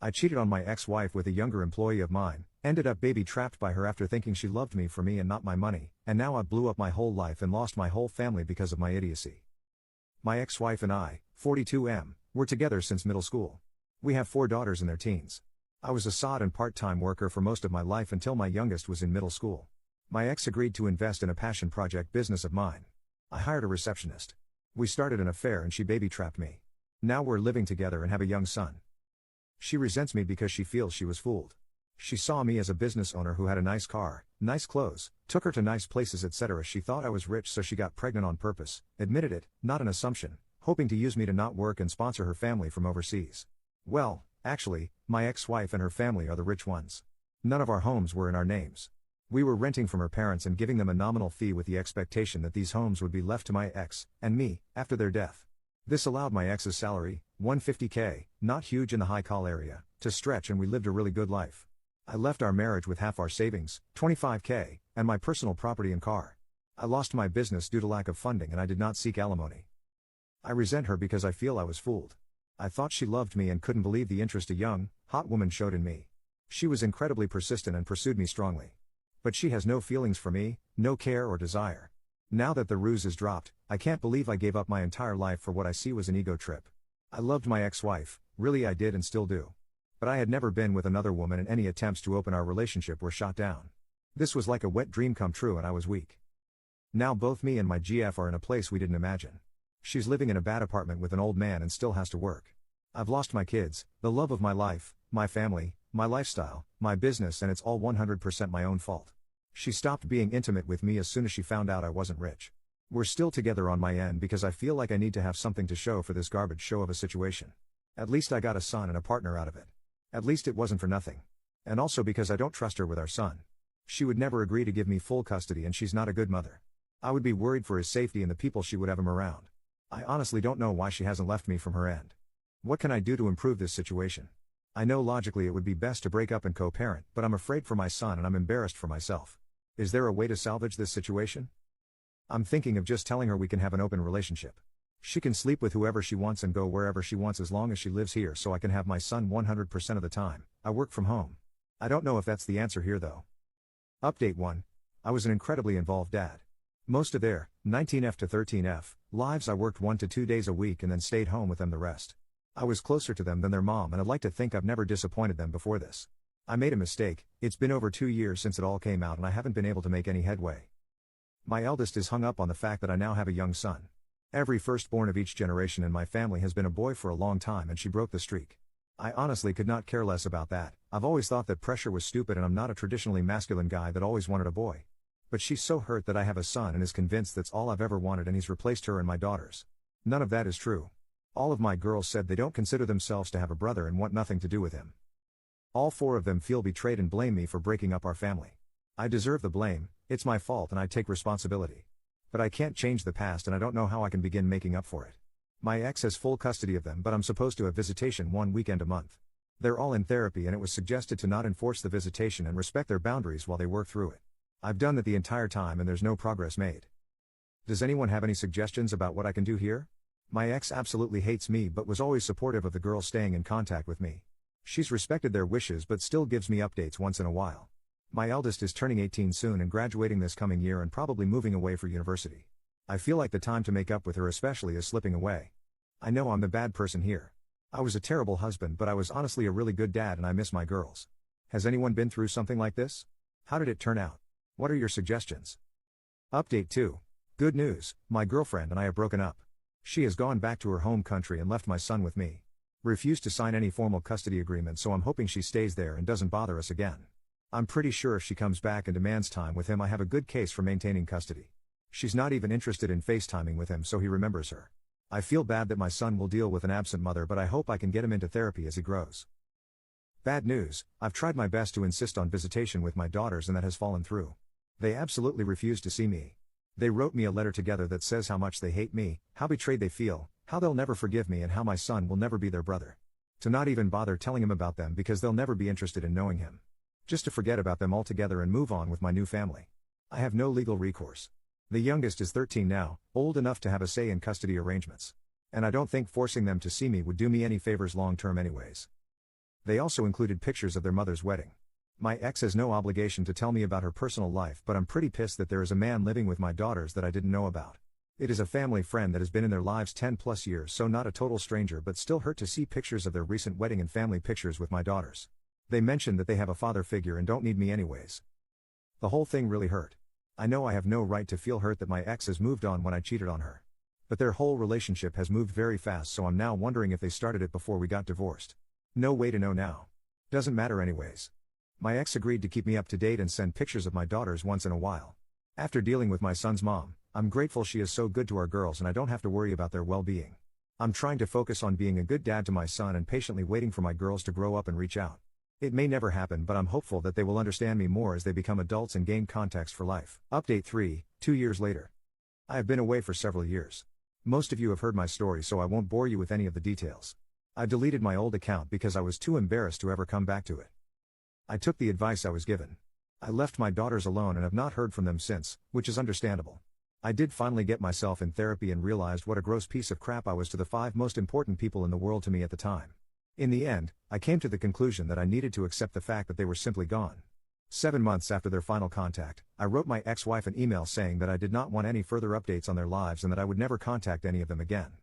I cheated on my ex-wife with a younger employee of mine, ended up baby trapped by her after thinking she loved me for me and not my money, and now I blew up my whole life and lost my whole family because of my idiocy. My ex-wife and I, 42M, were together since middle school. We have 4 daughters in their teens. I was a sod and part-time worker for most of my life until my youngest was in middle school. My ex agreed to invest in a passion project business of mine. I hired a receptionist. We started an affair and she baby trapped me. Now we're living together and have a young son. She resents me because she feels she was fooled. She saw me as a business owner who had a nice car, nice clothes, took her to nice places etc. She thought I was rich so she got pregnant on purpose, admitted it, not an assumption, hoping to use me to not work and sponsor her family from overseas. Well, actually, my ex-wife and her family are the rich ones. None of our homes were in our names. We were renting from her parents and giving them a nominal fee with the expectation that these homes would be left to my ex, and me, after their death. This allowed my ex's salary, $150K, not huge in the high-call area, to stretch and we lived a really good life. I left our marriage with half our savings, $25K, and my personal property and car. I lost my business due to lack of funding and I did not seek alimony. I resent her because I feel I was fooled. I thought she loved me and couldn't believe the interest a young, hot woman showed in me. She was incredibly persistent and pursued me strongly. But she has no feelings for me, no care or desire. Now that the ruse is dropped, I can't believe I gave up my entire life for what I see was an ego trip. I loved my ex-wife, really I did and still do. But I had never been with another woman and any attempts to open our relationship were shot down. This was like a wet dream come true and I was weak. Now both me and my GF are in a place we didn't imagine. She's living in a bad apartment with an old man and still has to work. I've lost my kids, the love of my life, my family, my lifestyle, my business and it's all 100% my own fault. She stopped being intimate with me as soon as she found out I wasn't rich. We're still together on my end because I feel like I need to have something to show for this garbage show of a situation. At least I got a son and a partner out of it. At least it wasn't for nothing. And also because I don't trust her with our son. She would never agree to give me full custody and she's not a good mother. I would be worried for his safety and the people she would have him around. I honestly don't know why she hasn't left me from her end. What can I do to improve this situation? I know logically it would be best to break up and co-parent, but I'm afraid for my son and I'm embarrassed for myself. Is there a way to salvage this situation? I'm thinking of just telling her we can have an open relationship. She can sleep with whoever she wants and go wherever she wants as long as she lives here so I can have my son 100% of the time. I work from home. I don't know if that's the answer here though. Update 1. I was an incredibly involved dad. Most of their, 19F to 13F, lives I worked 1 to 2 days a week and then stayed home with them the rest. I was closer to them than their mom and I'd like to think I've never disappointed them before this. I made a mistake, it's been over 2 years since it all came out and I haven't been able to make any headway. My eldest is hung up on the fact that I now have a young son. Every firstborn of each generation in my family has been a boy for a long time and she broke the streak. I honestly could not care less about that. I've always thought that pressure was stupid and I'm not a traditionally masculine guy that always wanted a boy. But she's so hurt that I have a son and is convinced that's all I've ever wanted and he's replaced her and my daughters. None of that is true. All of my girls said they don't consider themselves to have a brother and want nothing to do with him. All 4 of them feel betrayed and blame me for breaking up our family. I deserve the blame, it's my fault and I take responsibility. But I can't change the past and I don't know how I can begin making up for it. My ex has full custody of them but I'm supposed to have visitation 1 weekend a month. They're all in therapy and it was suggested to not enforce the visitation and respect their boundaries while they work through it. I've done that the entire time and there's no progress made. Does anyone have any suggestions about what I can do here? My ex absolutely hates me but was always supportive of the girls staying in contact with me. She's respected their wishes but still gives me updates once in a while. My eldest is turning 18 soon and graduating this coming year and probably moving away for university. I feel like the time to make up with her especially is slipping away. I know I'm the bad person here. I was a terrible husband but I was honestly a really good dad and I miss my girls. Has anyone been through something like this? How did it turn out? What are your suggestions? Update 2. Good news, my girlfriend and I have broken up. She has gone back to her home country and left my son with me. Refused to sign any formal custody agreement so I'm hoping she stays there and doesn't bother us again. I'm pretty sure if she comes back and demands time with him I have a good case for maintaining custody. She's not even interested in FaceTiming with him so he remembers her. I feel bad that my son will deal with an absent mother but I hope I can get him into therapy as he grows. Bad news, I've tried my best to insist on visitation with my daughters and that has fallen through. They absolutely refuse to see me. They wrote me a letter together that says how much they hate me, how betrayed they feel, how they'll never forgive me and how my son will never be their brother. To not even bother telling him about them because they'll never be interested in knowing him. Just to forget about them altogether and move on with my new family. I have no legal recourse. The youngest is 13 now, old enough to have a say in custody arrangements. And I don't think forcing them to see me would do me any favors long term anyways. They also included pictures of their mother's wedding. My ex has no obligation to tell me about her personal life, but I'm pretty pissed that there is a man living with my daughters that I didn't know about. It is a family friend that has been in their lives 10 plus years, so not a total stranger, but still hurt to see pictures of their recent wedding and family pictures with my daughters. They mentioned that they have a father figure and don't need me anyways. The whole thing really hurt. I know I have no right to feel hurt that my ex has moved on when I cheated on her. But their whole relationship has moved very fast, so I'm now wondering if they started it before we got divorced. No way to know now. Doesn't matter anyways. My ex agreed to keep me up to date and send pictures of my daughters once in a while. After dealing with my son's mom, I'm grateful she is so good to our girls and I don't have to worry about their well-being. I'm trying to focus on being a good dad to my son and patiently waiting for my girls to grow up and reach out. It may never happen, but I'm hopeful that they will understand me more as they become adults and gain context for life. Update 3, 2 years later. I have been away for several years. Most of you have heard my story, so I won't bore you with any of the details. I deleted my old account because I was too embarrassed to ever come back to it. I took the advice I was given. I left my daughters alone and have not heard from them since, which is understandable. I did finally get myself in therapy and realized what a gross piece of crap I was to the 5 most important people in the world to me at the time. In the end, I came to the conclusion that I needed to accept the fact that they were simply gone. 7 months after their final contact, I wrote my ex-wife an email saying that I did not want any further updates on their lives and that I would never contact any of them again.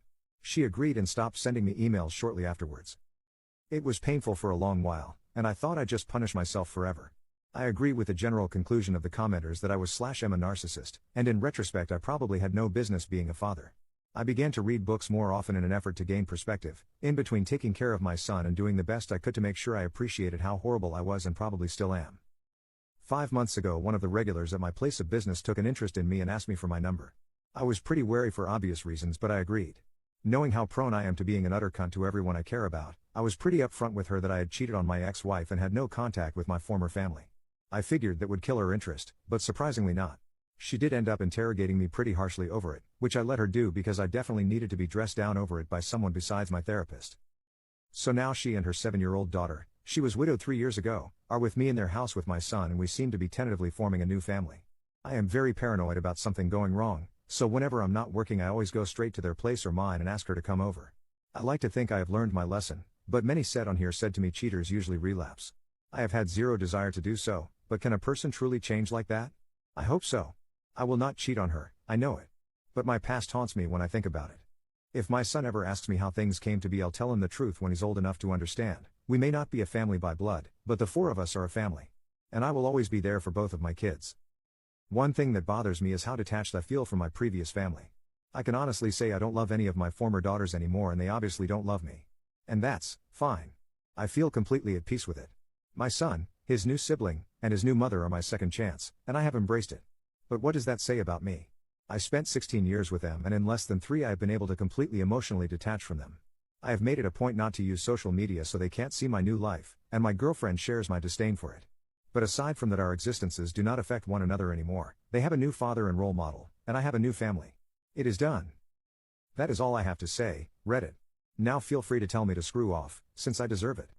She agreed and stopped sending me emails shortly afterwards. It was painful for a long while, and I thought I'd just punish myself forever. I agree with the general conclusion of the commenters that I was /am a narcissist, and in retrospect I probably had no business being a father. I began to read books more often in an effort to gain perspective, in between taking care of my son and doing the best I could to make sure I appreciated how horrible I was and probably still am. 5 months ago, one of the regulars at my place of business took an interest in me and asked me for my number. I was pretty wary for obvious reasons, but I agreed. Knowing how prone I am to being an utter cunt to everyone I care about, I was pretty upfront with her that I had cheated on my ex-wife and had no contact with my former family. I figured that would kill her interest, but surprisingly not. She did end up interrogating me pretty harshly over it, which I let her do because I definitely needed to be dressed down over it by someone besides my therapist. So now she and her 7-year-old daughter, she was widowed 3 years ago, are with me in their house with my son, and we seem to be tentatively forming a new family. I am very paranoid about something going wrong, so whenever I'm not working I always go straight to their place or mine and ask her to come over. I like to think I have learned my lesson, but many said to me cheaters usually relapse. I have had zero desire to do so, but can a person truly change like that? I hope so. I will not cheat on her, I know it. But my past haunts me when I think about it. If my son ever asks me how things came to be, I'll tell him the truth when he's old enough to understand. We may not be a family by blood, but the 4 of us are a family. And I will always be there for both of my kids. One thing that bothers me is how detached I feel from my previous family. I can honestly say I don't love any of my former daughters anymore, and they obviously don't love me. And that's fine. I feel completely at peace with it. My son, his new sibling, and his new mother are my second chance, and I have embraced it. But what does that say about me? I spent 16 years with them, and in less than 3 I have been able to completely emotionally detach from them. I have made it a point not to use social media so they can't see my new life, and my girlfriend shares my disdain for it. But aside from that, our existences do not affect one another anymore. They have a new father and role model, and I have a new family. It is done. That is all I have to say, Reddit. Now feel free to tell me to screw off, since I deserve it.